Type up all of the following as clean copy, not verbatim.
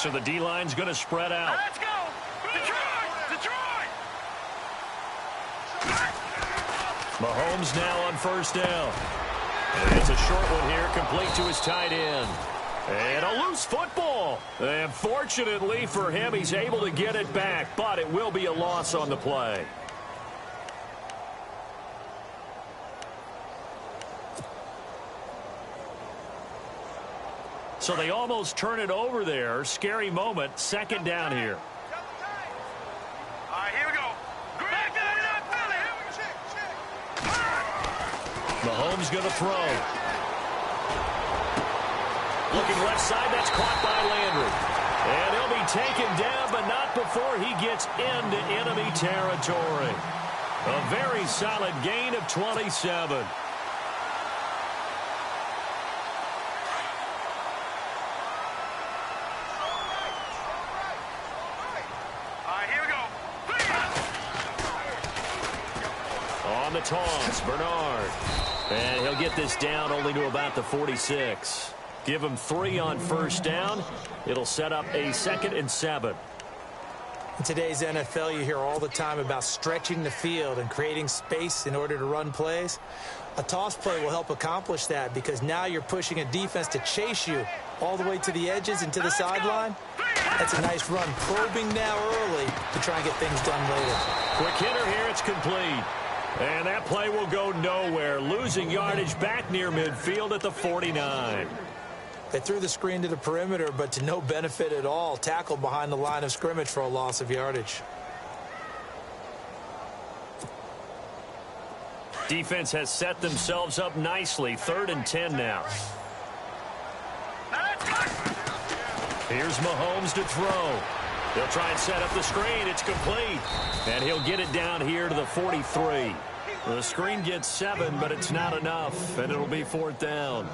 So the D-line's going to spread out. Let's go! Detroit! Mahomes now on first down. And it's a short one here, complete to his tight end. And a loose football. And fortunately for him, he's able to get it back, but it will be a loss on the play. So they almost turn it over there. Scary moment. Second down here. All right, here we go. Mahomes going to throw. Looking left side, that's caught by Landry. And he'll be taken down, but not before he gets into enemy territory. A very solid gain of 27. On the toss, Bernard. And he'll get this down only to about the 46. Give him 3 on first down. It'll set up a 2nd and 7. In today's NFL, you hear all the time about stretching the field and creating space in order to run plays. A toss play will help accomplish that because now you're pushing a defense to chase you all the way to the edges and to the sideline. That's a nice run, probing now early to try and get things done later. Quick hitter here, it's complete. And that play will go nowhere, losing yardage back near midfield at the 49. They threw the screen to the perimeter, but to no benefit at all. Tackled behind the line of scrimmage for a loss of yardage. Defense has set themselves up nicely. 3rd and 10 now. Here's Mahomes to throw. He'll try and set up the screen. It's complete. And he'll get it down here to the 43. The screen gets 7, but it's not enough. And it'll be 4th down.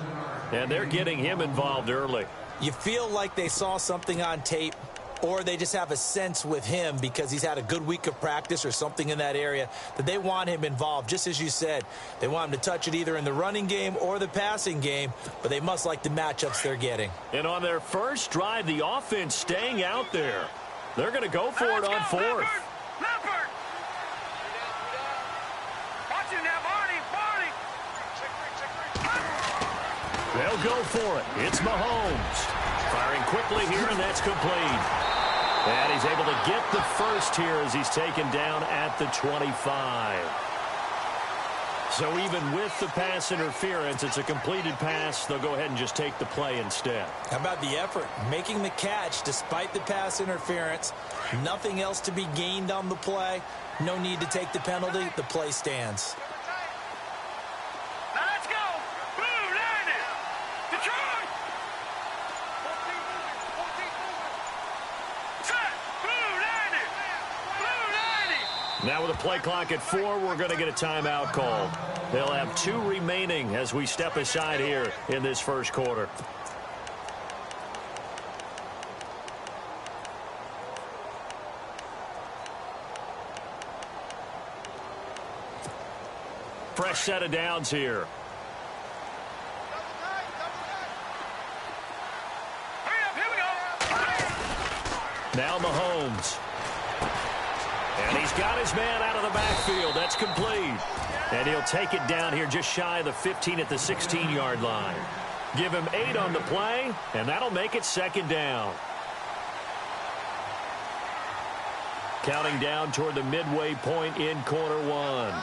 And they're getting him involved early. You feel like they saw something on tape, or they just have a sense with him because he's had a good week of practice or something in that area that they want him involved. Just as you said, they want him to touch it either in the running game or the passing game, but they must like the matchups they're getting. And on their first drive, the offense staying out there. They're going to go for it on 4th. Leopard! Watch him now, Barney! They'll go for it. It's Mahomes. Firing quickly here, and that's complete. And he's able to get the first here as he's taken down at the 25. So even with the pass interference, it's a completed pass. They'll go ahead and just take the play instead. How about the effort? Making the catch despite the pass interference. Nothing else to be gained on the play. No need to take the penalty. The play stands. Now let's go! Blue 90! Detroit! Set! Blue 90! Blue 90! Now with a play clock at 4, we're going to get a timeout called. They'll have 2 remaining as we step aside here in this first quarter. Fresh set of downs here. Hurry up, here we go! Now Mahomes. And he's got his man out of the backfield. That's complete. And he'll take it down here just shy of the 15 at the 16-yard line. Give him 8 on the play, and that'll make it 2nd down. Counting down toward the midway point in quarter 1.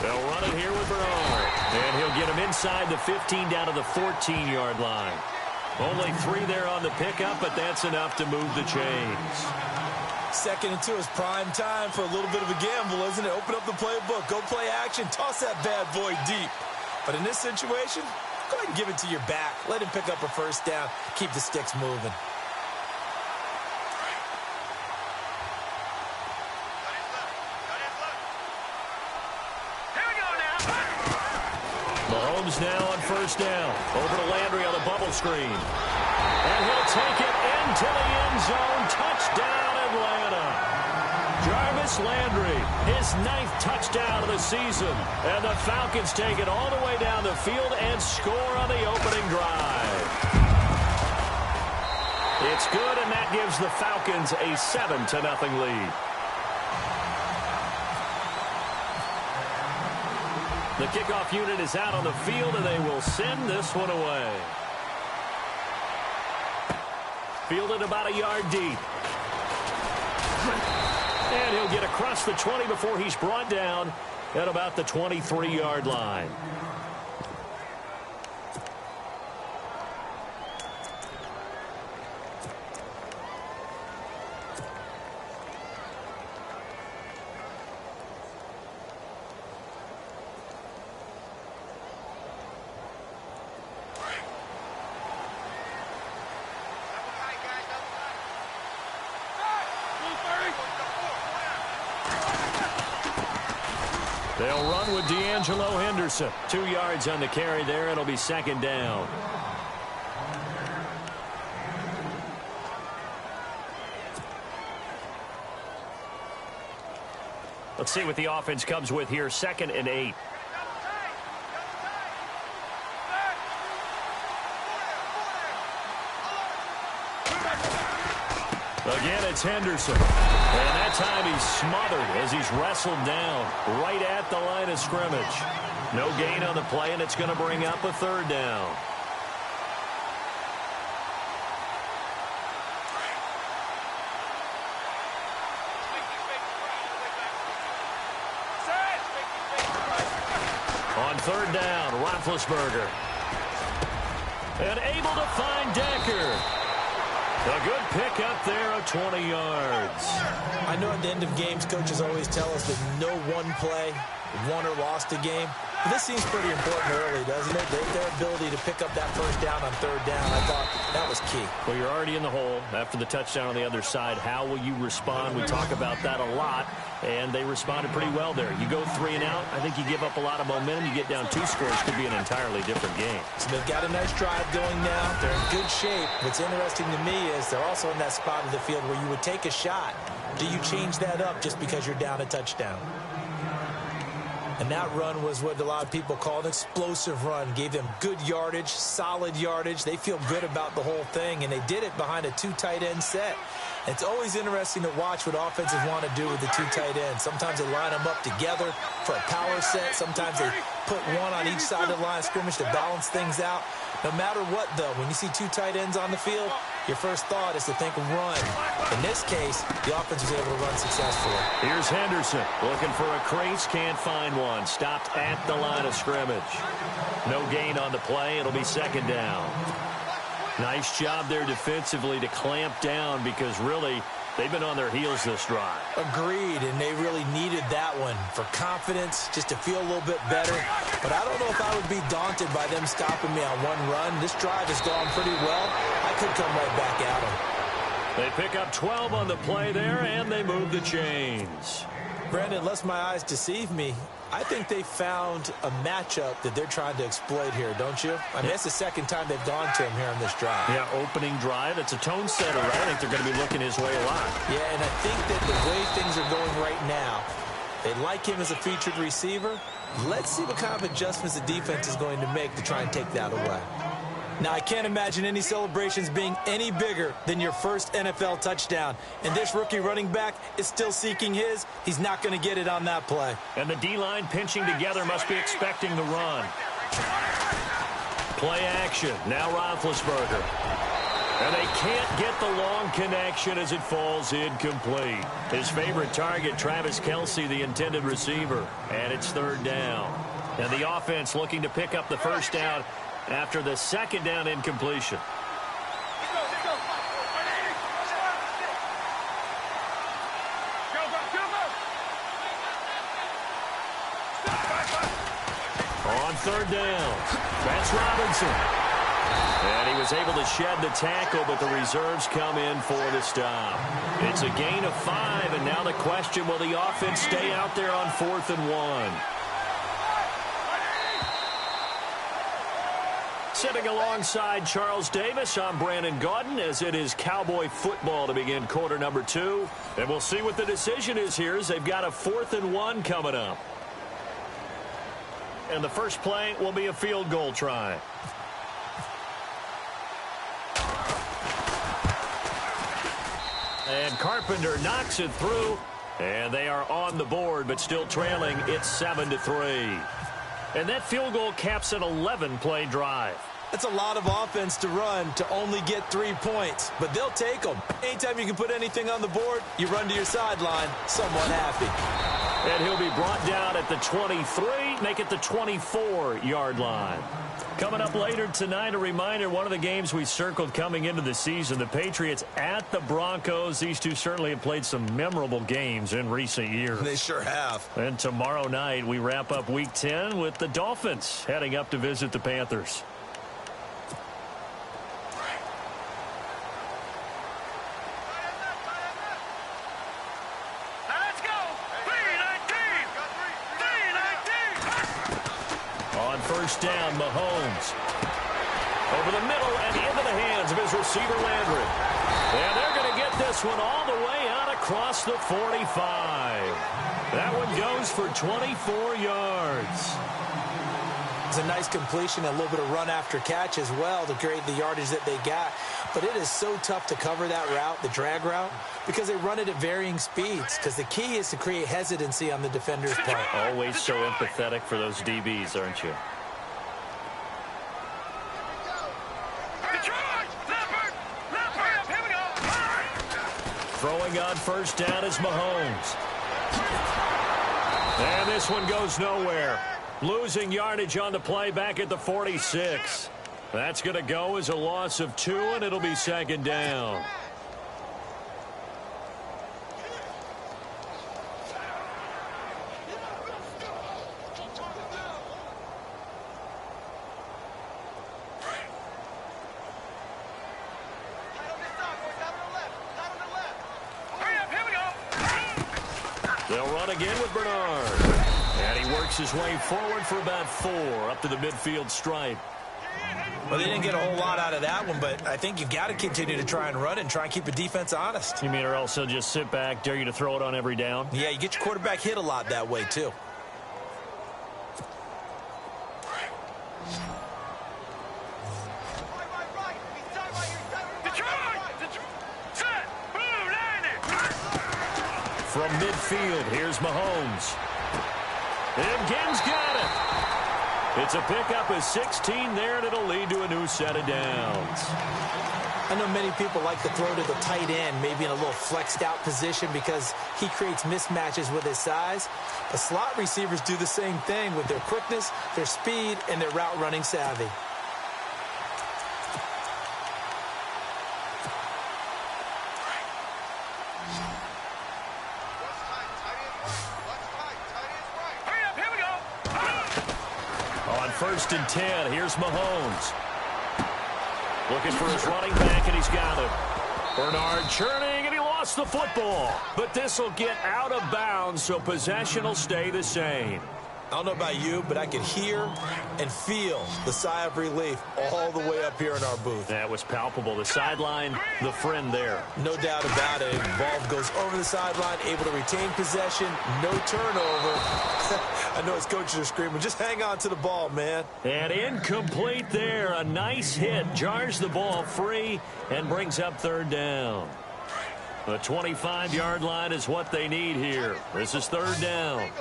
They'll run it here with Bernard. And he'll get him inside the 15 down to the 14-yard line. Only 3 there on the pickup, but that's enough to move the chains. 2nd and 2 is prime time for a little bit of a gamble, isn't it? Open up the playbook, go play action, toss that bad boy deep. But in this situation, go ahead and give it to your back. Let him pick up a first down, keep the sticks moving. Mahomes now on first down. Over to Landry on the bubble screen. And he'll take it into the end zone. Touchdown, Atlanta. Jarvis Jarvis Landry, his 9th touchdown of the season. And the Falcons take it all the way down the field and score on the opening drive. It's good, and that gives the Falcons a 7-0 lead. The kickoff unit is out on the field, and they will send this one away. Fielded about a yard deep. And he'll get across the 20 before he's brought down at about the 23-yard line. They'll run with D'Angelo Henderson. 2 yards on the carry there. It'll be 2nd down. Let's see what the offense comes with here. 2nd and 8. Again, it's Henderson. And that time he's smothered as he's wrestled down right at the line of scrimmage. No gain on the play, and it's going to bring up a 3rd down. On 3rd down, Roethlisberger. And able to find Decker. A good pick up there of 20 yards. I know at the end of games, coaches always tell us that no one play won or lost a game. But this seems pretty important early, doesn't it? Their ability to pick up that 1st down on 3rd down, I thought that was key. Well, you're already in the hole after the touchdown on the other side. How will you respond? We talk about that a lot, and they responded pretty well there. You go 3 and out, I think you give up a lot of momentum. You get down 2 scores, could be an entirely different game. So they've got a nice drive going now. They're in good shape. What's interesting to me is they're also in that spot of the field where you would take a shot. Do you change that up just because you're down a touchdown? And that run was what a lot of people call an explosive run. Gave them good yardage, solid yardage. They feel good about the whole thing, and they did it behind a 2 tight end set. It's always interesting to watch what offenses want to do with the 2 tight ends. Sometimes they line them up together for a power set. Sometimes they put one on each side of the line of scrimmage to balance things out. No matter what, though, when you see 2 tight ends on the field, your first thought is to think run. In this case, the offense was able to run successfully. Here's Henderson looking for a crease, can't find one. Stopped at the line of scrimmage. No gain on the play. It'll be 2nd down. Nice job there defensively to clamp down because really they've been on their heels this drive. Agreed, and they really needed that one for confidence, just to feel a little bit better. But I don't know if I would be daunted by them stopping me on one run. This drive has gone pretty well. I could come right back at them. They pick up 12 on the play there, and they move the chains. Brandon, unless my eyes deceive me, I think they found a matchup that they're trying to exploit here, don't you? I mean, that's the 2nd time they've gone to him here on this drive. Yeah, opening drive. It's a tone setter, right? I think they're going to be looking his way a lot. Yeah, and I think that the way things are going right now, they like him as a featured receiver. Let's see what kind of adjustments the defense is going to make to try and take that away. Now, I can't imagine any celebrations being any bigger than your first NFL touchdown. And this rookie running back is still seeking his. He's not going to get it on that play. And the D-line pinching together must be expecting the run. Play action. Now Roethlisberger. And they can't get the long connection as it falls incomplete. His favorite target, Travis Kelce, the intended receiver. And it's 3rd down. And the offense looking to pick up the 1st down after the 2nd down incompletion. On 3rd down, that's Robinson. And he was able to shed the tackle, but the reserves come in for the stop. It's a gain of 5, and now the question, will the offense stay out there on 4th and 1? Sitting alongside Charles Davis, I'm Brandon Gaudin, as it is Cowboy football to begin quarter number 2. And we'll see what the decision is here as they've got a 4th and 1 coming up. And the first play will be a field goal try. And Carpenter knocks it through. And they are on the board, but still trailing. It's 7-3. And that field goal caps an 11-play drive. That's a lot of offense to run to only get 3 points, but they'll take them. Anytime you can put anything on the board, you run to your sideline, somewhat happy. And he'll be brought down at the 23, make it the 24-yard line. Coming up later tonight, a reminder, one of the games we circled coming into the season, the Patriots at the Broncos. These two certainly have played some memorable games in recent years. They sure have. And tomorrow night, we wrap up Week 10 with the Dolphins heading up to visit the Panthers. First down, Mahomes. Over the middle and into the hands of his receiver, Landry. And they're going to get this one all the way out across the 45. That one goes for 24 yards. It's a nice completion, a little bit of run after catch as well to create the yardage that they got. But it is so tough to cover that route, the drag route, because they run it at varying speeds. Because the key is to create hesitancy on the defender's part. Always so empathetic for those DBs, aren't you? Throwing on first down is Mahomes. And this one goes nowhere. Losing yardage on the play back at the 46. That's going to go as a loss of 2, and it'll be second down. They'll run again with Bernard. And he works his way forward for about 4 up to the midfield stripe. Well, they didn't get a whole lot out of that one, but I think you've got to continue to try and run and try and keep the defense honest. You mean or else they'll just sit back, dare you to throw it on every down? Yeah, you get your quarterback hit a lot that way, too. From midfield, here's Mahomes. And Ginn's got it. It's a pickup of 16 there, and it'll lead to a new set of downs. I know many people like to throw to the tight end, maybe in a little flexed out position because he creates mismatches with his size. But slot receivers do the same thing with their quickness, their speed, and their route running savvy. First and 10. Here's Mahomes. Looking for his running back, and he's got it. Bernard churning, and he lost the football. But this will get out of bounds, so possession will stay the same. I don't know about you, but I could hear and feel the sigh of relief all the way up here in our booth. That was palpable. The sideline, the friend there. No doubt about it. Ball goes over the sideline, able to retain possession, no turnover. I know his coaches are screaming, just hang on to the ball, man. And incomplete there. A nice hit. Jars the ball free and brings up third down. The 25-yard line is what they need here. This is third down.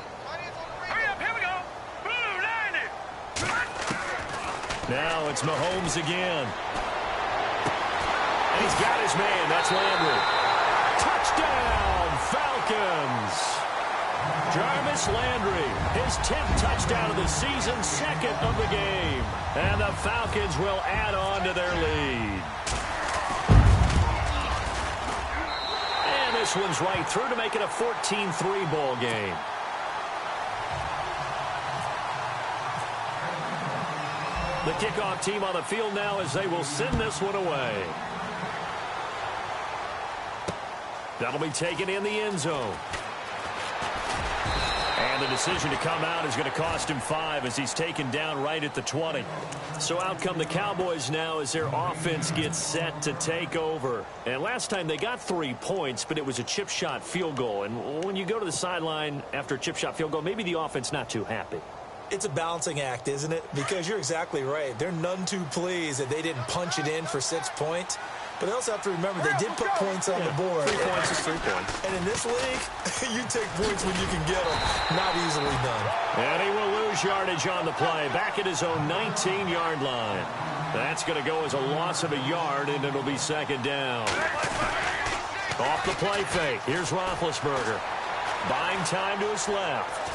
Now it's Mahomes again. And he's got his man. That's Landry. Touchdown, Falcons. Jarvis Landry, his 10th touchdown of the season, 2nd of the game. And the Falcons will add on to their lead. And this one's right through to make it a 14-3 ball game. The kickoff team on the field now as they will send this one away. That'll be taken in the end zone. And the decision to come out is going to cost him 5 as he's taken down right at the 20. So out come the Cowboys now as their offense gets set to take over. And last time they got 3 points, but it was a chip shot field goal. And when you go to the sideline after a chip shot field goal, maybe the offense not too happy. It's a balancing act, isn't it? Because you're exactly right. They're none too pleased that they didn't punch it in for 6 points. But they also have to remember they did put points on the board. 3 points is 3 points. And in this league, you take points when you can get them. Not easily done. And he will lose yardage on the play. Back at his own 19-yard line. That's going to go as a loss of a yard, and it'll be second down. Off the play fake. Here's Roethlisberger. Buying time to his left.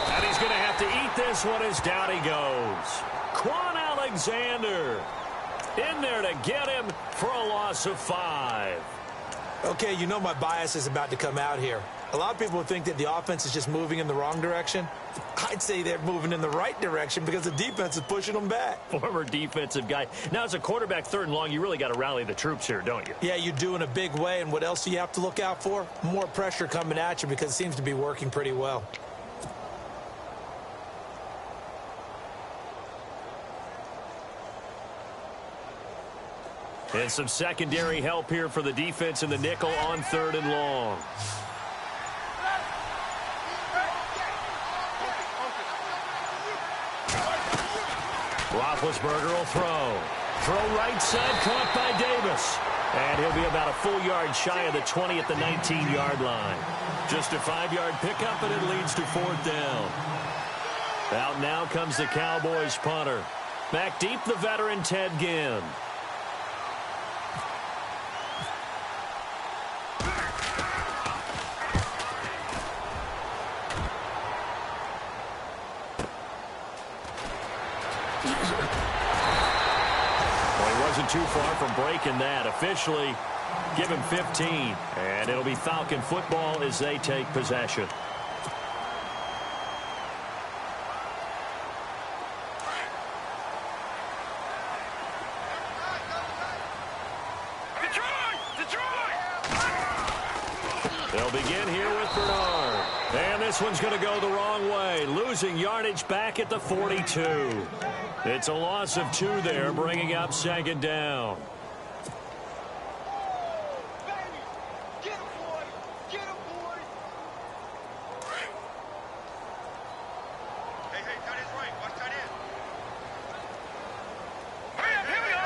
And he's going to have to eat this one as down he goes. Quan Alexander in there to get him for a loss of 5. Okay, you know my bias is about to come out here. A lot of people think that the offense is just moving in the wrong direction. I'd say they're moving in the right direction because the defense is pushing them back. Former defensive guy. Now, as a quarterback, 3rd and long, you really got to rally the troops here, don't you? Yeah, you do in a big way. And what else do you have to look out for? More pressure coming at you because it seems to be working pretty well. And some secondary help here for the defense in the nickel on 3rd and long. Roethlisberger will throw. Throw right side, caught by Davis. And he'll be about a full yard shy of the 20 at the 19-yard line. Just a 5-yard pickup, and it leads to 4th down. Out now comes the Cowboys punter. Back deep, the veteran Ted Ginn. Too far from breaking that. Officially, give him 15. And it'll be Falcon football as they take possession. Detroit! They'll begin here with Bernard. And this one's going to go the wrong way. Losing yardage back at the 42. It's a loss of 2 there, bringing up second down. Get him, boy! Get him, boy! Hey, tight end's right. Watch tight end. Here we go!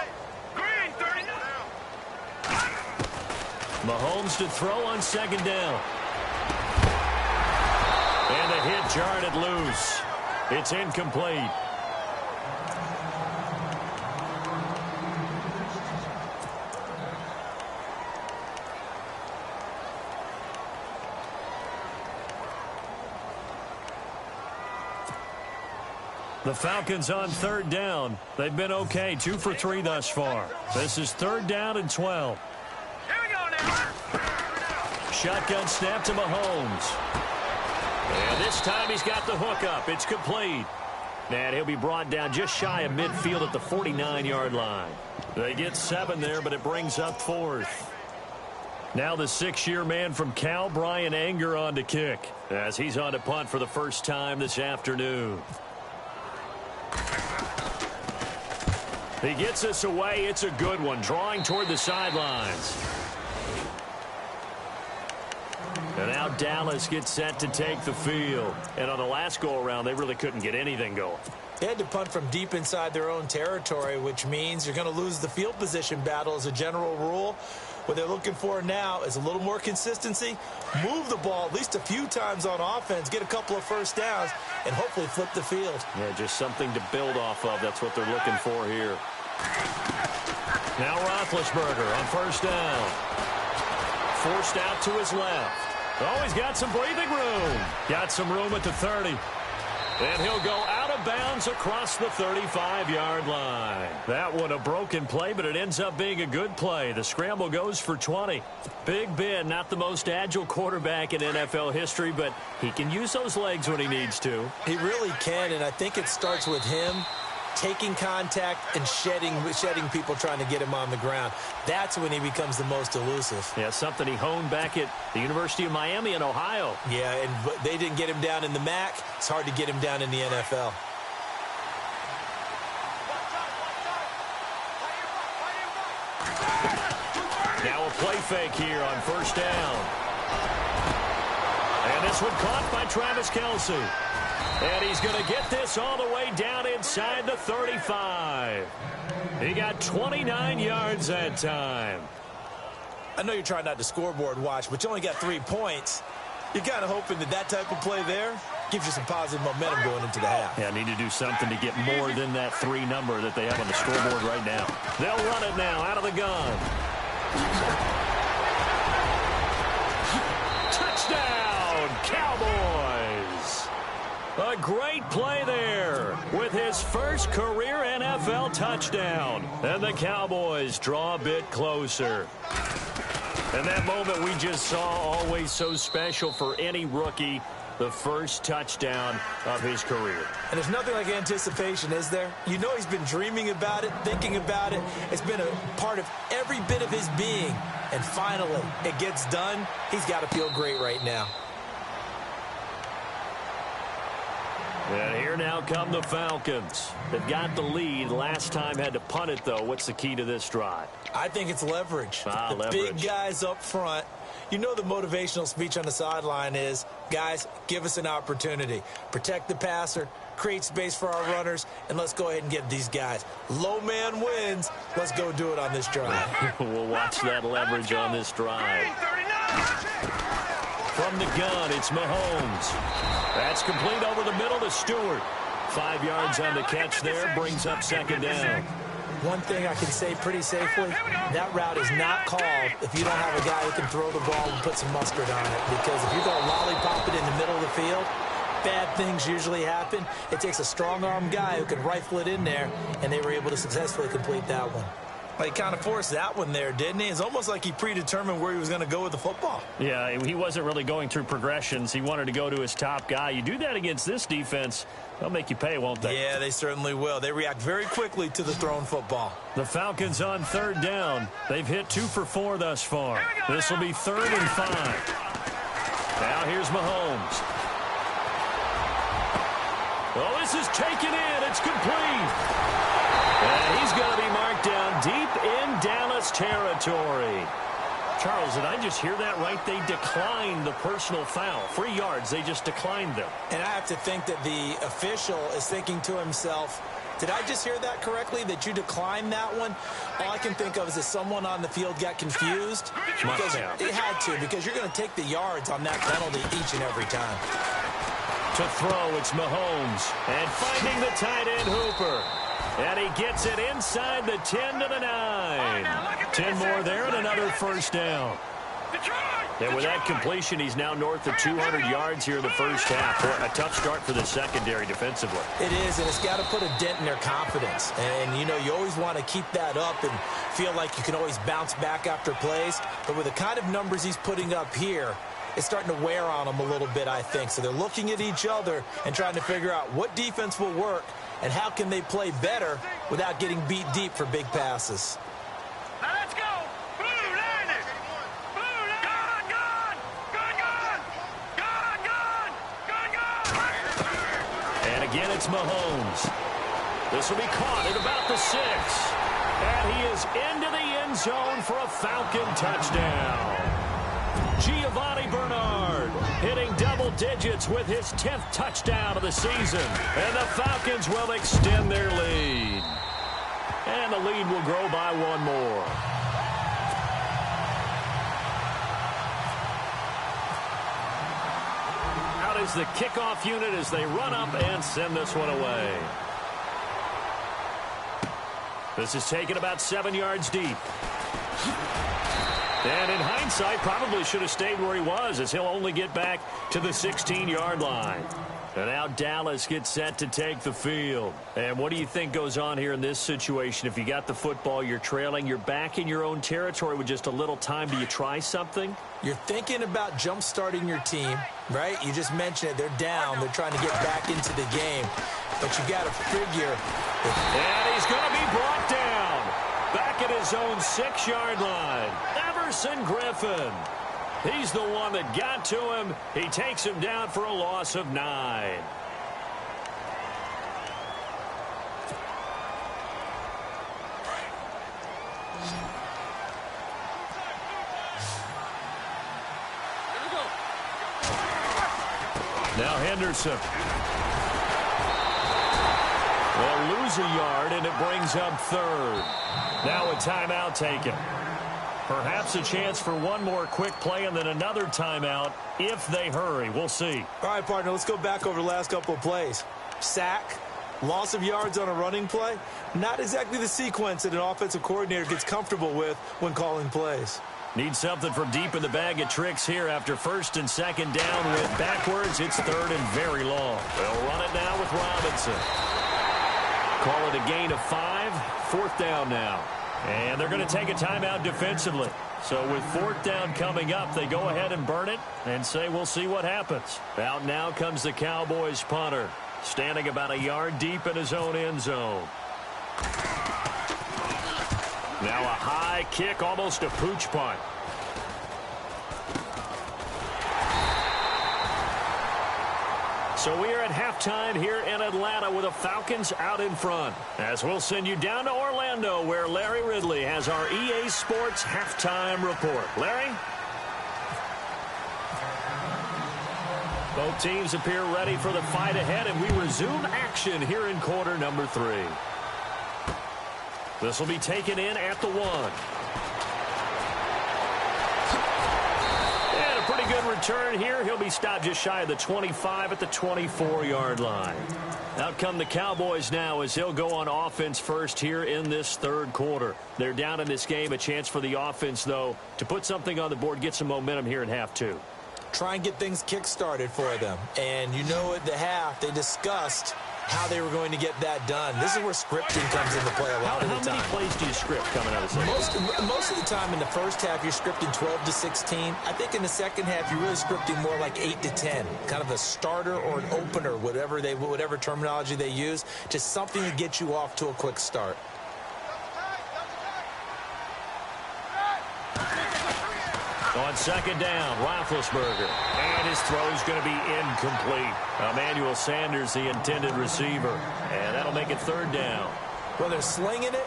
Green, 30 now. Mahomes to throw on second down. And the hit jarred it loose. It's incomplete. The Falcons on 3rd down. They've been okay, 2 for 3 thus far. This is 3rd down and 12. Here we go now. Shotgun snap to Mahomes. And this time he's got the hook up. It's complete. And he'll be brought down just shy of midfield at the 49-yard line. They get 7 there, but it brings up 4th. Now the 6-year man from Cal, Brian Anger, on to kick, as he's on to punt for the first time this afternoon. He gets us away. It's a good one, drawing toward the sidelines. And now Dallas gets set to take the field. And on the last go-around, they really couldn't get anything going. They had to punt from deep inside their own territory, which means you're going to lose the field position battle as a general rule. What they're looking for now is a little more consistency, move the ball at least a few times on offense, get a couple of first downs, and hopefully flip the field. Yeah, just something to build off of. That's what they're looking for here. Now Roethlisberger on first down. Forced out to his left. Oh, he's got some breathing room. Got some room at the 30. And he'll go out of bounds across the 35-yard line. That one a broken play, but it ends up being a good play. The scramble goes for 20. Big Ben, not the most agile quarterback in NFL history, but he can use those legs when he needs to. He really can, and I think it starts with him taking contact and shedding people trying to get him on the ground. That's when he becomes the most elusive. Yeah, something he honed back at the University of Miami in Ohio. Yeah, and they didn't get him down in the MAC. It's hard to get him down in the NFL. Now a play fake here on first down. And this one caught by Travis Kelce. And he's going to get this all the way down inside the 35. He got 29 yards that time. I know you're trying not to scoreboard watch, but you only got 3 points. You're kind of hoping that type of play there gives you some positive momentum going into the half. Yeah, need to do something to get more than that 3 number that they have on the scoreboard right now. They'll run it now out of the gun. Touchdown, Cowboys! A great play there with his first career NFL touchdown. And the Cowboys draw a bit closer. And that moment we just saw, always so special for any rookie, the first touchdown of his career. And there's nothing like anticipation, is there? You know he's been dreaming about it, thinking about it. It's been a part of every bit of his being. And finally, it gets done. He's got to feel great right now. And here now come the Falcons. They've got the lead. Last time had to punt it, though. What's the key to this drive? I think it's leverage. The leverage. Big guys up front. You know the motivational speech on the sideline is, guys, give us an opportunity. Protect the passer, create space for our runners, and let's go ahead and get these guys. Low man wins. Let's go do it on this drive. We'll watch that leverage on this drive. From the gun, it's Mahomes. That's complete over the middle to Stewart. 5 yards on the catch there, brings up second down. One thing I can say pretty safely, that route is not called if you don't have a guy who can throw the ball and put some mustard on it. Because if you're going to lollipop it in the middle of the field, bad things usually happen. It takes a strong-arm guy who can rifle it in there, and they were able to successfully complete that one. Well, he kind of forced that one there, didn't he? It's almost like he predetermined where he was going to go with the football. Yeah, he wasn't really going through progressions. He wanted to go to his top guy. You do that against this defense, they'll make you pay, won't they? Yeah, they certainly will. They react very quickly to the thrown football. The Falcons on third down. They've hit 2 for 4 thus far. This will be 3rd and 5. Now here's Mahomes. Oh, this is taken in. It's complete. And he's going to be marked down deep in Dallas territory. Charles, did I just hear that right? They declined the personal foul. 3 yards, they just declined them. And I have to think that the official is thinking to himself, did I just hear that correctly, that you declined that one? All I can think of is that someone on the field got confused. Because it had to, because you're going to take the yards on that penalty each and every time. To throw, it's Mahomes. And finding the tight end Hooper. And he gets it inside the 10 to the 9. 10 more there and another first down. And with that completion, he's now north of 200 yards here in the first half. A tough start for the secondary defensively. It is, and it's got to put a dent in their confidence. And, you know, you always want to keep that up and feel like you can always bounce back after plays. But with the kind of numbers he's putting up here, it's starting to wear on them a little bit, I think. So they're looking at each other and trying to figure out what defense will work and how can they play better without getting beat deep for big passes. Now let's go. Blue line it. Blue line. Gun. And again, it's Mahomes. This will be caught at about the 6. And he is into the end zone for a Falcon touchdown. Giovanni Bernard hitting double digits with his 10th touchdown of the season. And the Falcons will extend their lead. And the lead will grow by 1 more. Out is the kickoff unit as they run up and send this one away. This is taken about 7 yards deep. And in hindsight, probably should have stayed where he was, as he'll only get back to the 16-yard line. And now Dallas gets set to take the field. And what do you think goes on here in this situation? If you got the football, you're trailing, you're back in your own territory with just a little time. Do you try something? You're thinking about jump-starting your team, right? You just mentioned it. They're down. They're trying to get back into the game. But you got to figure. And he's going to be brought down. Back at his own 6-yard line. Everson Griffin. He's the one that got to him. He takes him down for a loss of 9. Now Henderson. They'll lose a yard, and it brings up 3rd. Now a timeout taken. Perhaps a chance for one more quick play and then another timeout if they hurry. We'll see. All right, partner, let's go back over the last couple of plays. Sack, loss of yards on a running play. Not exactly the sequence that an offensive coordinator gets comfortable with when calling plays. Need something from deep in the bag of tricks here after 1st and 2nd down. Went backwards. It's 3rd and very long. They'll run it now with Robinson. Call it a gain of 5. 4th down now. And they're going to take a timeout defensively. So with 4th down coming up, they go ahead and burn it and say we'll see what happens. Out now comes the Cowboys punter, standing about a yard deep in his own end zone. Now a high kick, almost a pooch punt. So we are at halftime here in Atlanta with the Falcons out in front. As we'll send you down to Orlando, where Larry Ridley has our EA Sports halftime report. Larry? Both teams appear ready for the fight ahead, and we resume action here in quarter number 3. This will be taken in at the 1. Pretty good return here. He'll be stopped just shy of the 25 at the 24-yard line. Out come the Cowboys now as he'll go on offense first here in this 3rd quarter. They're down in this game. A chance for the offense, though, to put something on the board, get some momentum here in half 2. Try and get things kick-started for them. And you know at the half, they discussed how they were going to get that done. This is where scripting comes into play a lot of the time. How many plays do you script coming out of the second? Most of the time in the first half, you're scripting 12 to 16. I think in the second half, you're really scripting more like 8 to 10. Kind of a starter or an opener, whatever terminology they use. Just something to get you off to a quick start. On 2nd down, Roethlisberger. And his throw's going to be incomplete. Emmanuel Sanders, the intended receiver. And that'll make it 3rd down. Well, they're slinging it.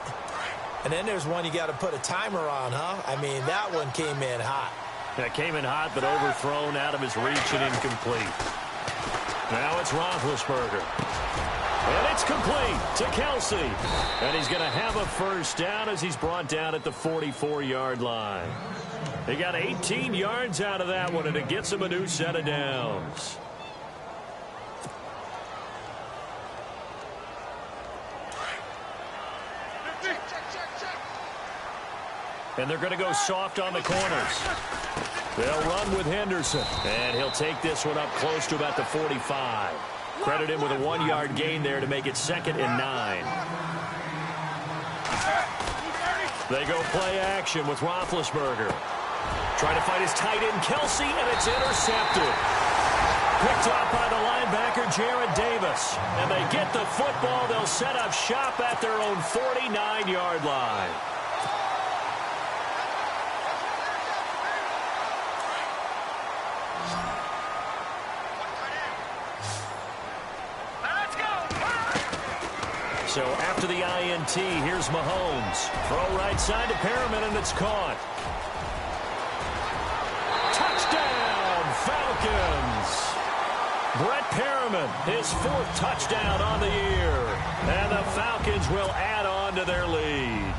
And then there's one you got to put a timer on, huh? I mean, that one came in hot. That came in hot, but overthrown out of his reach and incomplete. Now it's Roethlisberger. And it's complete to Kelsey. And he's going to have a 1st down as he's brought down at the 44-yard line. They got 18 yards out of that one, and it gets him a new set of downs. And they're going to go soft on the corners. They'll run with Henderson, and he'll take this one up close to about the 45. Credit him with a 1-yard gain there to make it 2nd and 9. They go play action with Roethlisberger. Trying to fight his tight end, Kelsey, and it's intercepted. Picked off by the linebacker, Jarrad Davis. And they get the football. They'll set up shop at their own 49-yard line. So after the INT, here's Mahomes. Throw right side to Perriman, and it's caught. Touchdown, Falcons. Brett Perriman, his 4th touchdown on the year. And the Falcons will add on to their lead.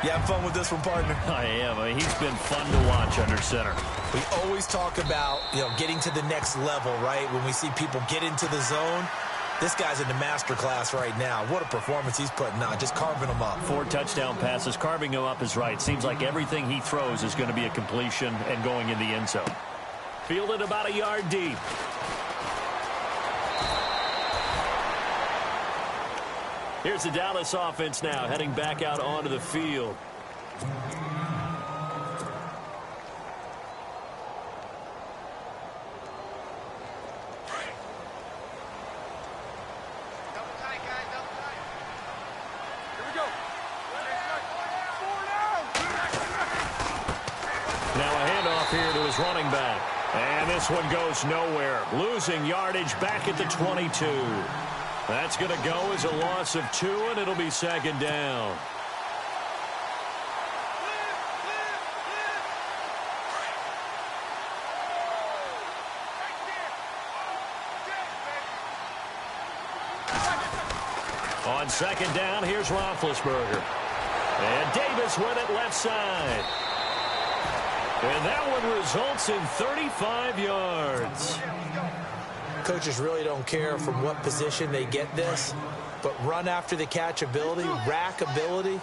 You have fun with this one, partner? I am. I mean, he's been fun to watch under center. We always talk about, getting to the next level, right? When we see people get into the zone. This guy's in the master class right now. What a performance he's putting on, just carving them up. 4 touchdown passes. Carving him up is right. Seems like everything he throws is going to be a completion and going in the end zone. Fielded about a yard deep. Here's the Dallas offense now, heading back out onto the field. Here to his running back. And this one goes nowhere. Losing yardage back at the 22. That's going to go as a loss of 2, and it'll be second down. On second down, here's Roethlisberger. And Davis with it left side. And that one results in 35 yards. Coaches really don't care from what position they get this, but run after the catch ability, rack ability,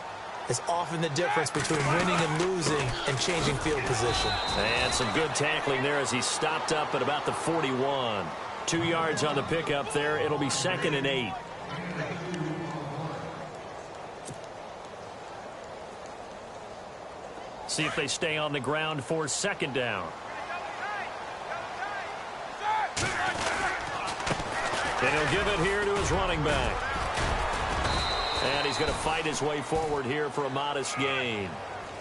is often the difference between winning and losing and changing field position. And some good tackling there as he stopped up at about the 41. 2 yards on the pickup there. It'll be 2nd and 8. See if they stay on the ground for second down. And he'll give it here to his running back. And he's going to fight his way forward here for a modest gain.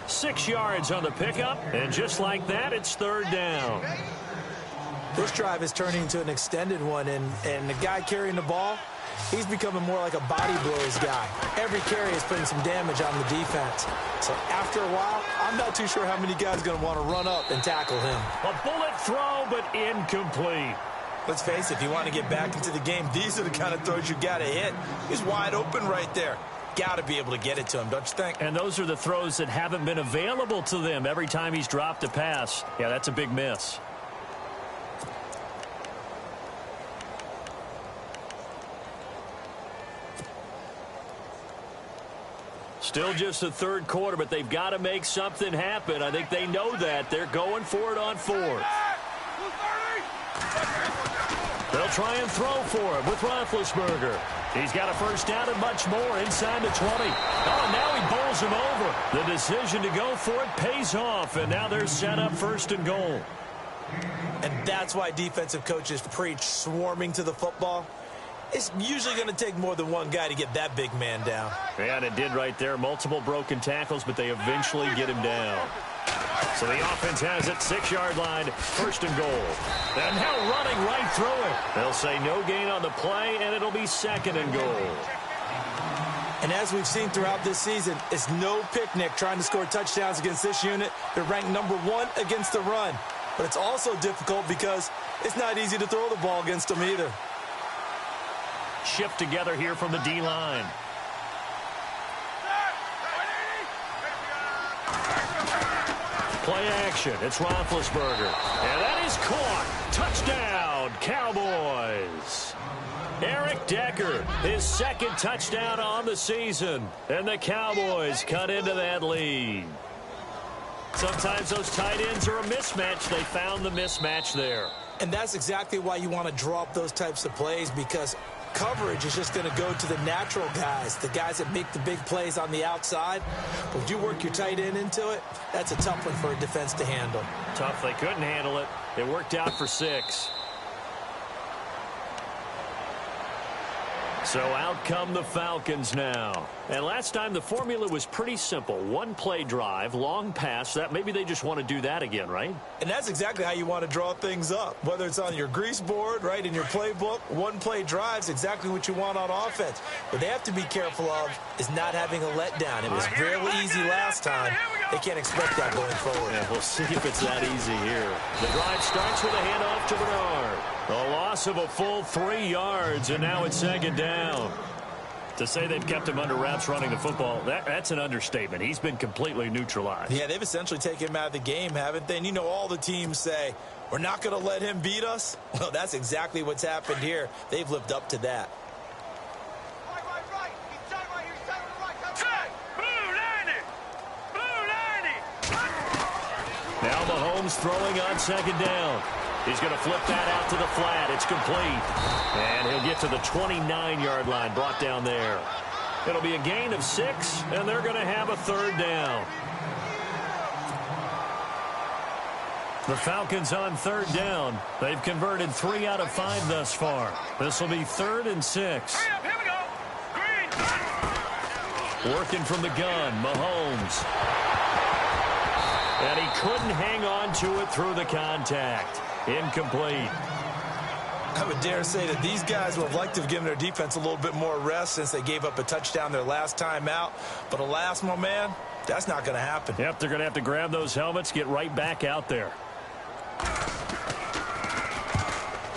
6 yards on the pickup, and just like that, it's third down. This drive is turning into an extended one, and the guy carrying the ball, he's becoming more like a body blows guy. Every carry is putting some damage on the defense. So after a while, I'm not too sure how many guys are going to want to run up and tackle him. A bullet throw, but incomplete. Let's face it, if you want to get back into the game, these are the kind of throws you got to hit. He's wide open right there. Got to be able to get it to him, don't you think? And those are the throws that haven't been available to them every time he's dropped a pass. Yeah, that's a big miss. Still just the third quarter, but they've got to make something happen. I think they know that. They're going for it on 4th. They'll try and throw for him with Roethlisberger. He's got a first down and much more inside the 20. Oh, now he bowls him over. The decision to go for it pays off, and now they're set up 1st and goal. And that's why defensive coaches preach swarming to the football. It's usually going to take more than one guy to get that big man down. Yeah, and it did right there. Multiple broken tackles, but they eventually get him down. So the offense has it, 6-yard line, 1st and goal. And now running right through it. They'll say no gain on the play, and it'll be 2nd and goal. And as we've seen throughout this season, it's no picnic trying to score touchdowns against this unit. They're ranked number 1 against the run. But it's also difficult because it's not easy to throw the ball against them either. Shift together here from the D-line. Play action. It's Roethlisberger. And that is caught. Touchdown, Cowboys. Eric Decker, his 2nd touchdown on the season. And the Cowboys cut into that lead. Sometimes those tight ends are a mismatch. They found the mismatch there. And that's exactly why you want to draw up those types of plays, because coverage is just going to go to the natural guys, the guys that make the big plays on the outside. But if you work your tight end into it, that's a tough one for a defense to handle. Tough. They couldn't handle it. It worked out for 6. So out come the Falcons now. And last time the formula was pretty simple. 1-play drive, long pass. That maybe they just want to do that again, right? And that's exactly how you want to draw things up. Whether it's on your grease board, right, in your playbook, 1-play drive's exactly what you want on offense. What they have to be careful of is not having a letdown. It was real easy last time. They can't expect that going forward. Yeah, we'll see if it's that easy here. The drive starts with a handoff to Bernard. A loss of a full 3 yards, and now it's 2nd down. To say they've kept him under wraps running the football, that's an understatement. He's been completely neutralized. Yeah, they've essentially taken him out of the game, haven't they? And you know all the teams say, We're not going to let him beat us? Well, that's exactly what's happened here. They've lived up to that. Right. He's done right here. He's done right. Blue 90. Now Mahomes throwing on second down. He's going to flip that out to the flat. It's complete. And he'll get to the 29-yard line, brought down there. It'll be a gain of 6, and they're going to have a third down. The Falcons on third down. They've converted 3 out of 5 thus far. This will be 3rd and 6. Here we go. Green. Working from the gun, Mahomes. And he couldn't hang on to it through the contact. Incomplete. I would dare say that these guys would have liked to have given their defense a little bit more rest since they gave up a touchdown their last time out. But alas, my man, that's not going to happen. Yep, they're going to have to grab those helmets, get right back out there.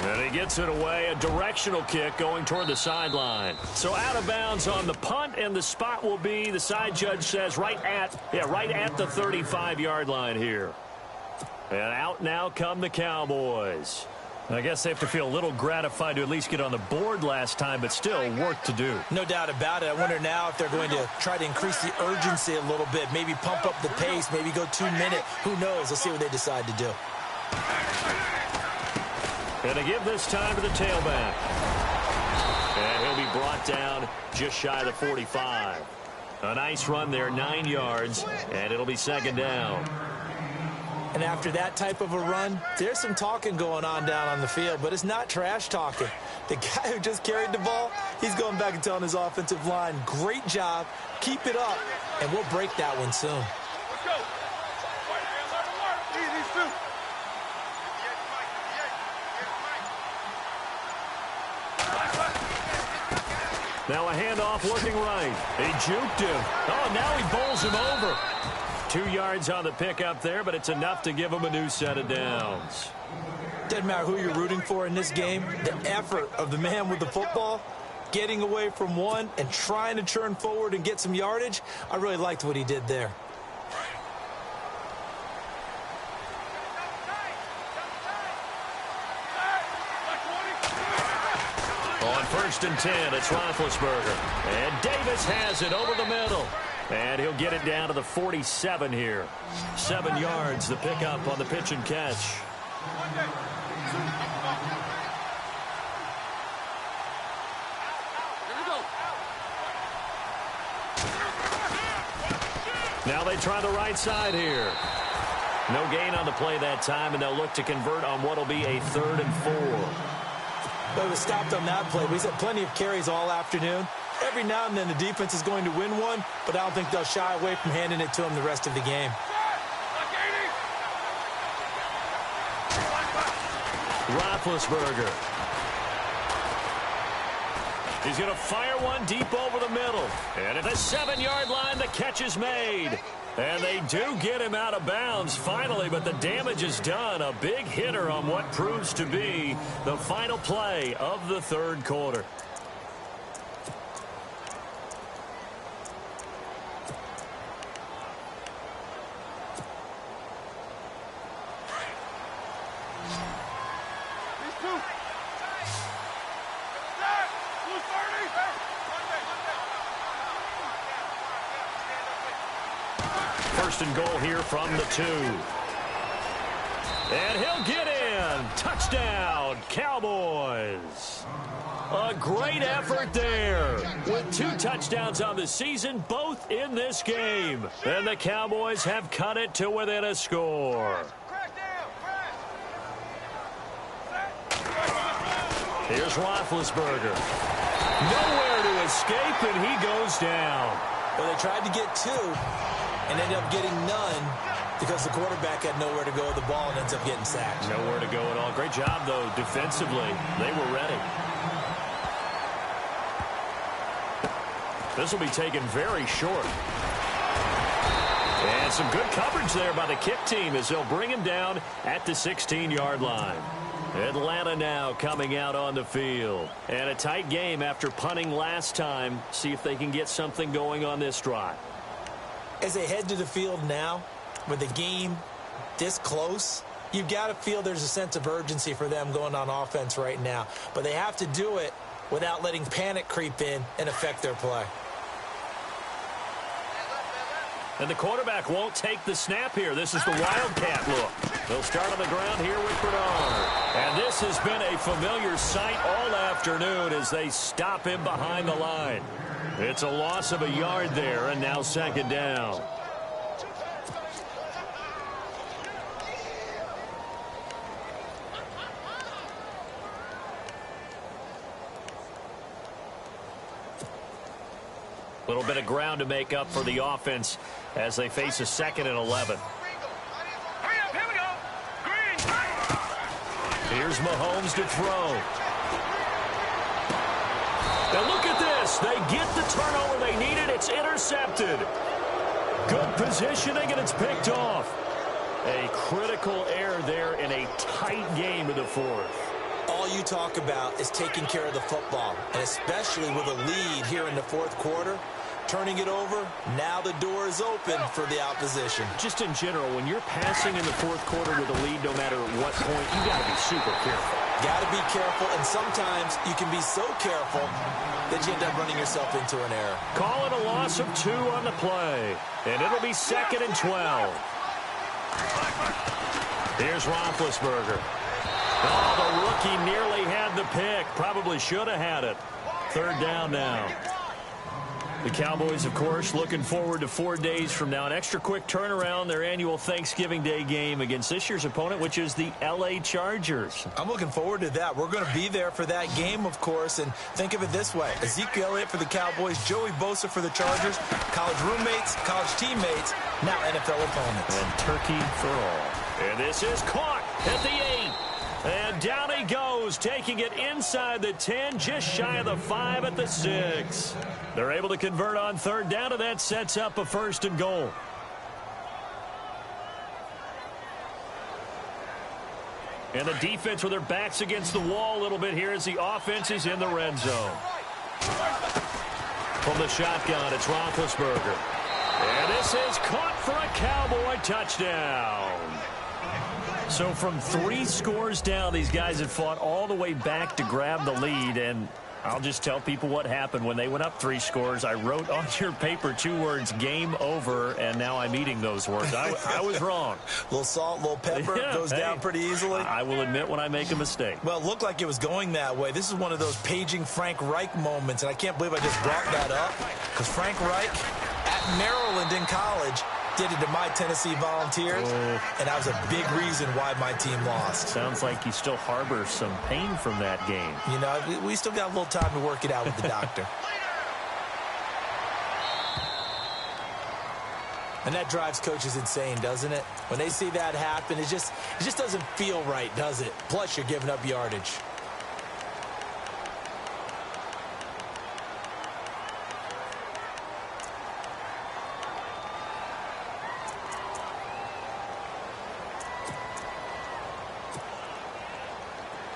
And he gets it away, a directional kick going toward the sideline. So out of bounds on the punt, and the spot will be, the side judge says, right at the 35-yard line here. And out now come the Cowboys. I guess they have to feel a little gratified to at least get on the board last time, but still work to do. No doubt about it. I wonder now if they're going to try to increase the urgency a little bit, maybe pump up the pace, maybe go 2-minute. Who knows? Let's see what they decide to do. And they give this time to the tailback. And he'll be brought down just shy of the 45. A nice run there, 9 yards, and it'll be second down. And after that type of a run, there's some talking going on down on the field, but it's not trash talking. The guy who just carried the ball, he's going back and telling his offensive line, great job, keep it up, and we'll break that one soon. Let's go. These two. Now a handoff working right. He juked him. Oh, now he bowls him over. 2 yards on the pickup there, but it's enough to give him a new set of downs. Doesn't matter who you're rooting for in this game. The effort of the man with the football, getting away from one and trying to turn forward and get some yardage, I really liked what he did there. On 1st and 10, it's Roethlisberger. And Davis has it over the middle. And he'll get it down to the 47 here. 7 yards, the pickup on the pitch and catch. Now they try the right side here. No gain on the play that time, and they'll look to convert on what will be a 3rd and 4. But it was stopped on that play. We've had plenty of carries all afternoon. Every now and then the defense is going to win one, but I don't think they'll shy away from handing it to them the rest of the game. Roethlisberger. He's going to fire one deep over the middle. And at the 7-yard line, the catch is made. And they do get him out of bounds finally, but the damage is done. A big hitter on what proves to be the final play of the 3rd quarter. First and goal here from the 2. And he'll get in. Touchdown, Cowboys. A great effort there. With 2 touchdowns on the season, both in this game. And the Cowboys have cut it to within a score. Here's Roethlisberger. Nowhere to escape, and he goes down. Well, they tried to get 2 and ended up getting none because the quarterback had nowhere to go with the ball and ends up getting sacked. Nowhere to go at all. Great job, though, defensively. They were ready. This will be taken very short. And some good coverage there by the kick team as they'll bring him down at the 16-yard line. Atlanta now coming out on the field. And a tight game after punting last time. See if they can get something going on this drive. As they head to the field now, with the game this close, You've got to feel there's a sense of urgency for them going on offense right now. But they have to do it without letting panic creep in and affect their play. And the quarterback won't take the snap here. This is the Wildcat look. They'll start on the ground here with Bernard. And this has been a familiar sight all afternoon as they stop him behind the line. It's a loss of a yard there, and now second down. A little bit of ground to make up for the offense as they face a 2nd and 11. Here we go. Green. Here's Mahomes to throw. Now look at this. They get the turnover they needed. It's intercepted. Good positioning, and it's picked off. A critical error there in a tight game in the 4th. All you talk about is taking care of the football, and especially with a lead here in the 4th quarter. Turning it over, now the door is open for the opposition. Just in general, when you're passing in the 4th quarter with a lead, no matter what point, you got to be super careful. Got to be careful, and sometimes you can be so careful that you end up running yourself into an error. Call it a loss of 2 on the play, and it'll be 2nd and 12. Here's Roethlisberger. Oh, the rookie nearly had the pick. Probably should have had it. 3rd down now. The Cowboys, of course, looking forward to 4 days from now. An extra quick turnaround, their annual Thanksgiving Day game against this year's opponent, which is the L.A. Chargers. I'm looking forward to that. We're going to be there for that game, of course, and think of it this way. Ezekiel Elliott for the Cowboys, Joey Bosa for the Chargers, college roommates, college teammates, now NFL opponents. And turkey for all. And this is caught at the 8. And down he goes, taking it inside the 10, just shy of the 5 at the 6. They're able to convert on 3rd down, and that sets up a 1st and goal. And the defense with their backs against the wall a little bit here as the offense is in the red zone. From the shotgun, it's Roethlisberger. And this is caught for a Cowboy touchdown. So from 3 scores down, these guys have fought all the way back to grab the lead, and I'll just tell people what happened when they went up 3 scores. I wrote on your paper 2 words, game over, and now I'm eating those words. I was wrong. A little salt, a little pepper, goes down pretty easily. I will admit when I make a mistake. Well, it looked like it was going that way. This is one of those paging Frank Reich moments, and I can't believe I just brought that up, because Frank Reich at Maryland in college did it to my Tennessee Volunteers, and that was a big reason why my team lost. Sounds like you still harbor some pain from that game. You know, we still got a little time to work it out with the doctor. And that drives coaches insane, doesn't it? When they see that happen, it just doesn't feel right, does it? Plus, you're giving up yardage.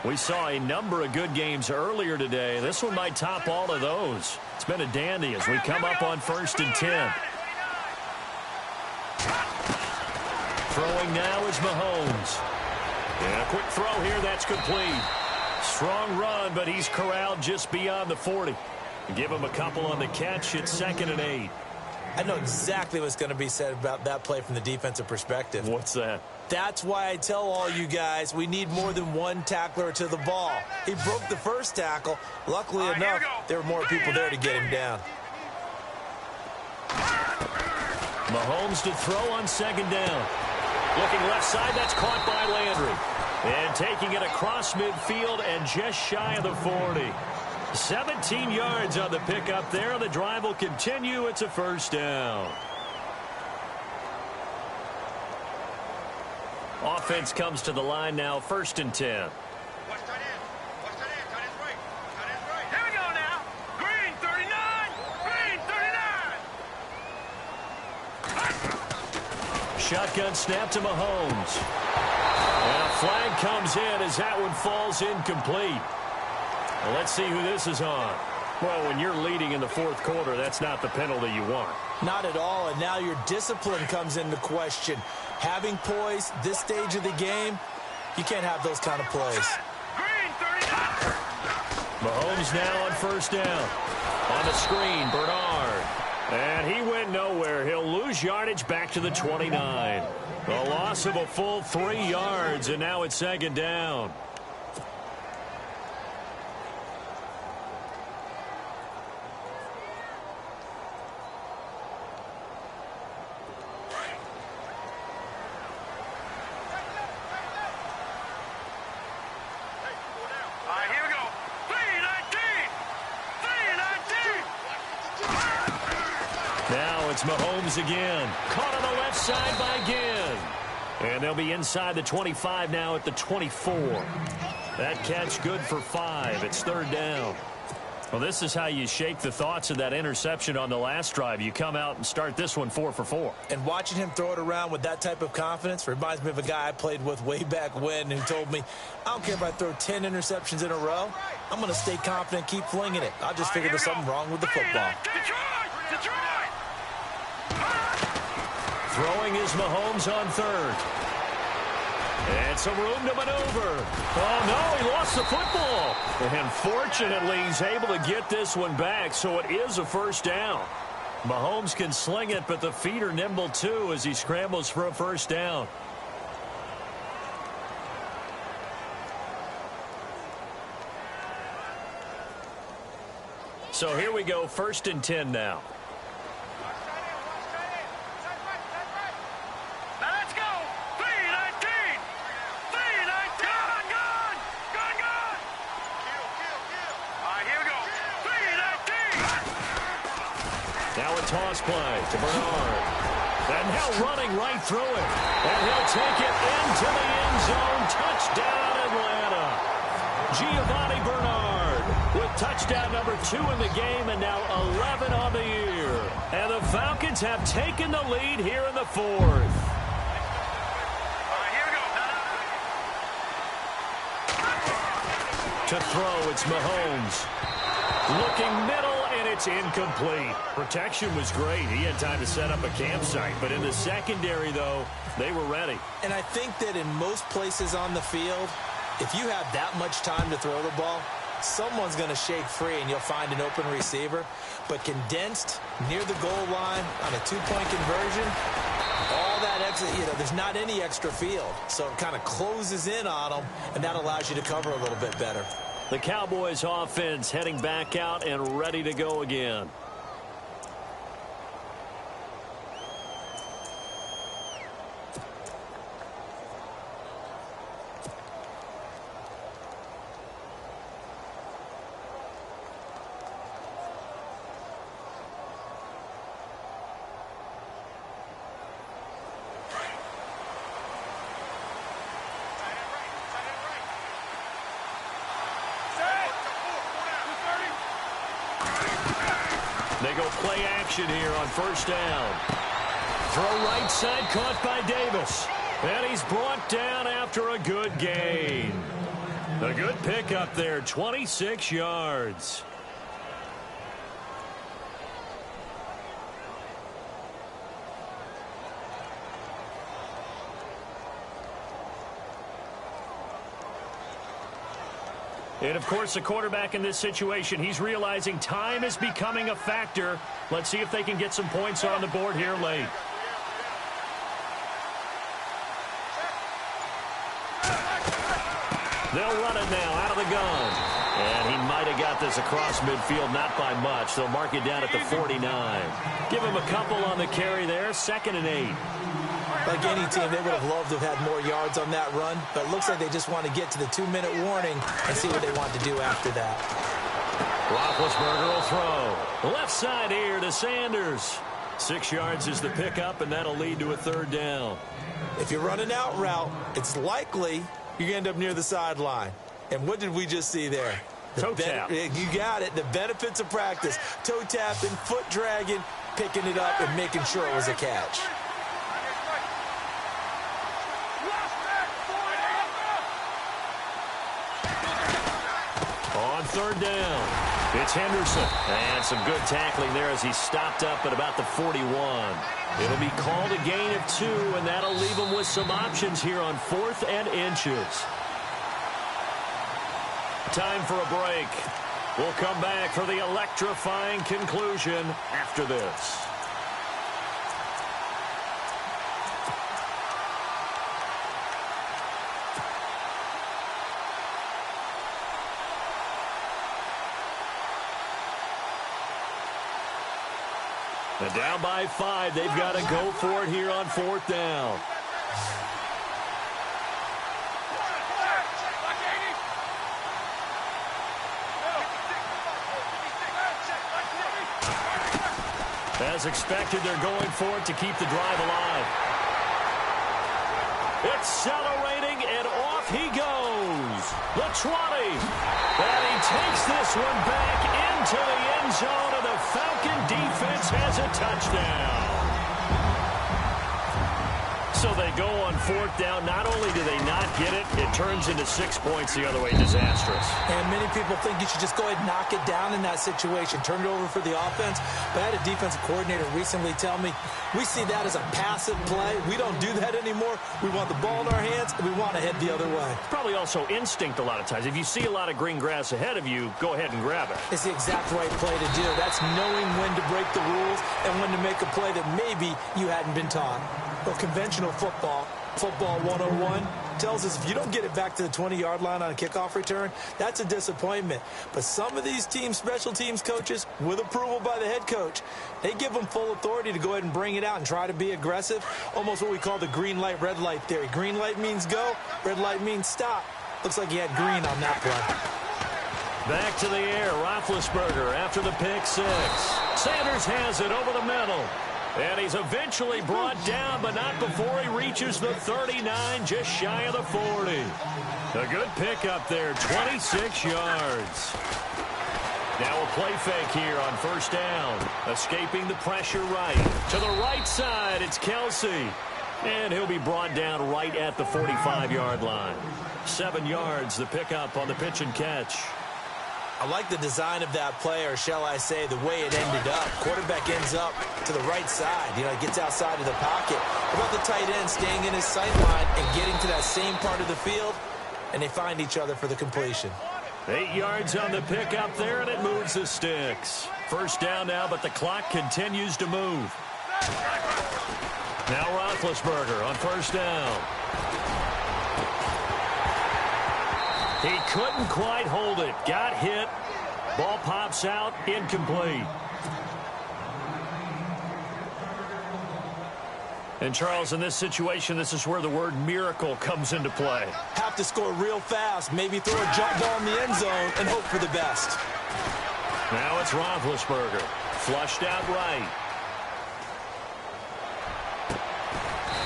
We saw a number of good games earlier today. This one might top all of those. It's been a dandy as we come up on 1st and 10. Throwing now is Mahomes. And a quick throw here, that's complete. Strong run, but he's corralled just beyond the 40. Give him a couple on the catch. It's 2nd and 8. I know exactly what's going to be said about that play from the defensive perspective. What's that? That's why I tell all you guys we need more than one tackler to the ball. He broke the first tackle. Luckily enough, there were more people there to get him down. Mahomes to throw on 2nd down. Looking left side, that's caught by Landry. And taking it across midfield and just shy of the 40. 17 yards on the pickup there. The drive will continue. It's a 1st down. Offense comes to the line now, 1st and 10. Watch tight end. Watch tight end. Tight end's right. Tight end's right. Here we go now. Green 39. Green 39. Shotgun snap to Mahomes. And a flag comes in as that one falls incomplete. Well, let's see who this is on. Well, when you're leading in the fourth quarter, that's not the penalty you want. Not at all, and now your discipline comes into question. Having poise this stage of the game, you can't have those kind of plays. Mahomes now on first down. On the screen, Bernard. And he went nowhere. He'll lose yardage back to the 29. A loss of a full 3 yards, and now it's second down. It's Mahomes again. Caught on the left side by Ginn. And they'll be inside the 25 now at the 24. That catch good for 5. It's third down. Well, this is how you shake the thoughts of that interception on the last drive. You come out and start this one 4 for 4. And watching him throw it around with that type of confidence reminds me of a guy I played with way back when who told me, I don't care if I throw 10 interceptions in a row. I'm going to stay confident, keep flinging it. I just figured there's something wrong with the football. Detroit! Throwing is Mahomes on third. And some room to maneuver. Oh, no, he lost the football. And fortunately, he's able to get this one back, so it is a first down. Mahomes can sling it, but the feet are nimble, too, as he scrambles for a first down. So here we go, 1st and 10 now. Toss play to Bernard. And now running right through it. And he'll take it into the end zone. Touchdown, Atlanta. Giovanni Bernard with touchdown number 2 in the game and now 11 on the year. And the Falcons have taken the lead here in the 4th. To throw, it's Mahomes. Looking middle, and it's incomplete. Protection was great. He had time to set up a campsite. But in the secondary, though, they were ready. And I think that in most places on the field, if you have that much time to throw the ball, someone's going to shake free, and you'll find an open receiver. But condensed, near the goal line, on a 2-point conversion, all that extra, there's not any extra field. So it kind of closes in on them, and that allows you to cover a little bit better. The Cowboys offense heading back out and ready to go again. They go play action here on first down. Throw right side caught by Davis. And he's brought down after a good gain. A good pickup there, 26 yards. And, of course, the quarterback in this situation, he's realizing time is becoming a factor. Let's see if they can get some points on the board here late. They'll run it now out of the gun. And he might have got this across midfield, not by much. They'll mark it down at the 49. Give him a couple on the carry there, 2nd and 8. Like any team, they would have loved to have had more yards on that run, but it looks like they just want to get to the 2-minute warning and see what they want to do after that. Roethlisberger will throw. Left side here to Sanders. 6 yards is the pickup, and that'll lead to a 3rd down. If you're running out route, it's likely you're going to end up near the sideline. And what did we just see there? Toe tap. You got it. The benefits of practice. Toe tapping, foot dragging, picking it up, and making sure it was a catch. On third down. It's Henderson. And some good tackling there as he stopped up at about the 41. It'll be called a gain of 2, and that'll leave him with some options here on 4th and inches. Time for a break. We'll come back for the electrifying conclusion after this. And down by 5, they've got to go for it here on 4th down. As expected, they're going for it to keep the drive alive. Accelerating, and off he goes. The 20. And he takes this one back into the end zone, and the Falcon defense has a touchdown. So they go on 4th down. Not only do they not get it, it turns into 6 points the other way. Disastrous. And many people think you should just go ahead and knock it down in that situation. Turn it over for the offense. But I had a defensive coordinator recently tell me, we see that as a passive play. We don't do that anymore. We want the ball in our hands, and we want to head the other way. Probably also instinct a lot of times. If you see a lot of green grass ahead of you, go ahead and grab it. It's the exact right play to do. That's knowing when to break the rules and when to make a play that maybe you hadn't been taught. Well, conventional football 101, tells us if you don't get it back to the 20-yard line on a kickoff return, that's a disappointment. But some of these teams, special teams coaches, with approval by the head coach, they give them full authority to go ahead and bring it out and try to be aggressive, almost what we call the green light, red light theory. Green light means go, red light means stop. Looks like he had green on that play. Back to the air, Roethlisberger after the pick 6. Sanders has it over the middle. And he's eventually brought down, but not before he reaches the 39, just shy of the 40. A good pickup there, 26 yards. Now a play fake here on 1st down. Escaping the pressure right. To the right side, it's Kelsey. And he'll be brought down right at the 45-yard line. 7 yards, the pickup on the pitch and catch. I like the design of that play, or shall I say the way it ended up. Quarterback ends up to the right side. You know, he gets outside of the pocket. How about the tight end staying in his sight line and getting to that same part of the field, and they find each other for the completion. 8 yards on the pickup there, and it moves the sticks. 1st down now, but the clock continues to move. Now Roethlisberger on 1st down. He couldn't quite hold it. Got hit. Ball pops out. Incomplete. And, Charles, in this situation, this is where the word miracle comes into play. Have to score real fast. Maybe throw a jump ball in the end zone and hope for the best. Now it's Roethlisberger. Flushed out right.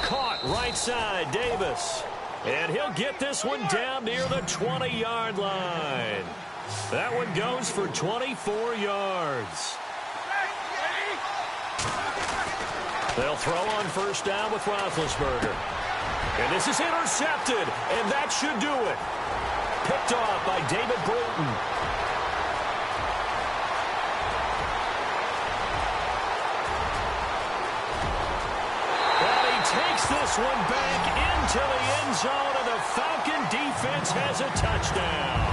Caught right side. Davis. And he'll get this one down near the 20-yard line. That one goes for 24 yards. They'll throw on 1st down with Roethlisberger. And this is intercepted, and that should do it. Picked off by David Bruton. And he takes this one back into the end zone, and the Falcon defense has a touchdown.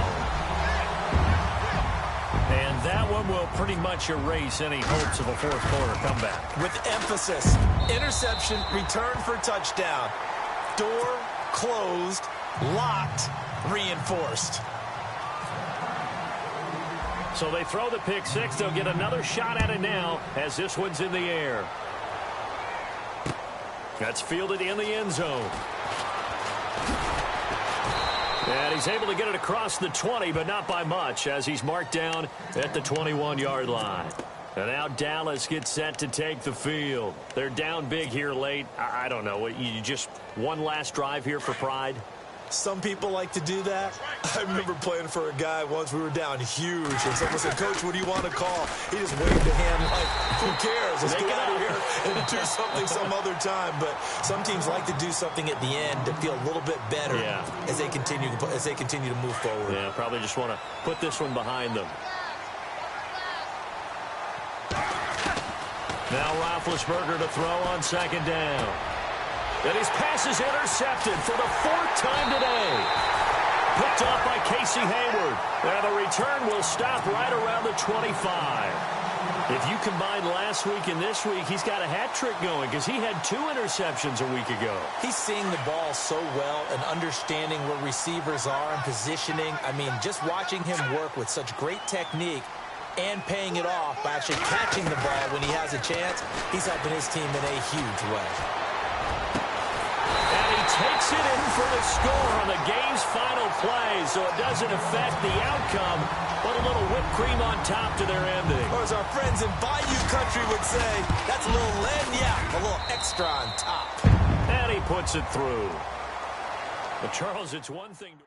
And that one will pretty much erase any hopes of a 4th quarter comeback. With emphasis, interception, return for touchdown. Door closed, locked, reinforced. So they throw the pick 6. They'll get another shot at it now as this one's in the air. That's fielded in the end zone. And he's able to get it across the 20, but not by much, as he's marked down at the 21-yard line. And now Dallas gets set to take the field. They're down big here late. I don't know. You just one last drive here for pride? Some people like to do that. I remember playing for a guy once. We were down huge, and someone said, "Coach, what do you want to call?" He just waved a hand like, "Who cares? Let's get out of here and do something some other time." But some teams like to do something at the end to feel a little bit better as they continue to move forward. Yeah, probably just want to put this one behind them. Now Roethlisberger to throw on second down. And his pass is intercepted for the 4th time today. Picked off by Casey Hayward. And the return will stop right around the 25. If you combine last week and this week, he's got a hat trick going because he had 2 interceptions a week ago. He's seeing the ball so well and understanding where receivers are and positioning. I mean, just watching him work with such great technique and paying it off by actually catching the ball when he has a chance, he's helping his team in a huge way. And he takes it in for the score on the game's final play, so it doesn't affect the outcome, but a little whipped cream on top to their ending. Or as our friends in Bayou Country would say, that's a little lagniappe, a little extra on top. And he puts it through. But Charles, it's one thing to